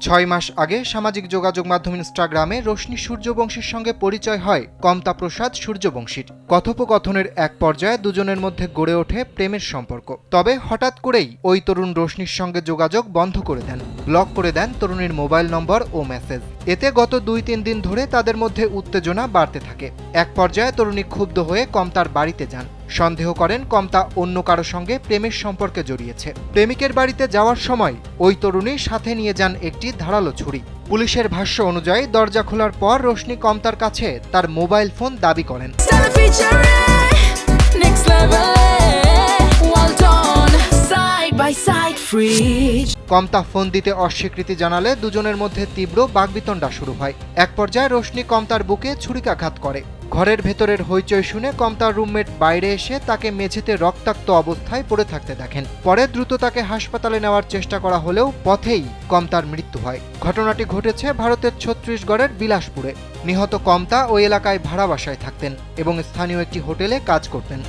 6 মাস আগে সামাজিক যোগাযোগ মাধ্যম ইনস্টাগ্রামে রোশনি সূর্যবংশীর সঙ্গে পরিচয় হয় কমতা প্রসাদ সূর্যবংশীর। কথোপকথনের এক পর্যায়ে দুজনের মধ্যে গড়ে ওঠে প্রেমের সম্পর্ক। তবে হঠাৎ করেই ওই তরুণ রোশনির সঙ্গে যোগাযোগ বন্ধ করে দেন, ব্লক করে দেন তরুণীর মোবাইল নম্বর ও মেসেজ। এতে গত 2-3 দিন ধরে তাদের মধ্যে উত্তেজনা বাড়তে থাকে। এক পর্যায়ে তরুণী ক্ষুব্ধ হয়ে কমতার বাড়িতে যান। সন্দেহ করেন কমতা অন্য কারো সঙ্গে প্রেমের সম্পর্কে জড়িয়েছে। প্রেমিকের বাড়িতে যাওয়ার সময় ওই তরুণী সাথে নিয়ে যান একটি ধারালো ছুরি। পুলিশের ভাষ্য অনুযায়ী দরজা খোলার পর রোশনি কমতার কাছে তার মোবাইল ফোন দাবি করেন। কমতা ফোন দিতে অস্বীকৃতি জানালে দুজনের মধ্যে তীব্র বাকবিতণ্ডা শুরু হয়। এক পর্যায়ে রোশনি কমতার বুকে ছুরিকাঘাত করে। ঘরের ভেতরের হইচই শুনে কমতার রুমমেট বাইরে এসে তাকে মেঝেতে রক্তাক্ত অবস্থায় পড়ে থাকতে দেখেন। পরে দ্রুত তাকে হাসপাতালে নেওয়ার চেষ্টা করা হলেও পথেই কমতার মৃত্যু হয়। ঘটনাটি ঘটেছে ভারতের ছত্তিশগড়ের বিলাসপুরে। নিহত কমতা ওই এলাকায় ভাড়া বাসায় থাকতেন এবং স্থানীয় একটি হোটেলে কাজ করতেন।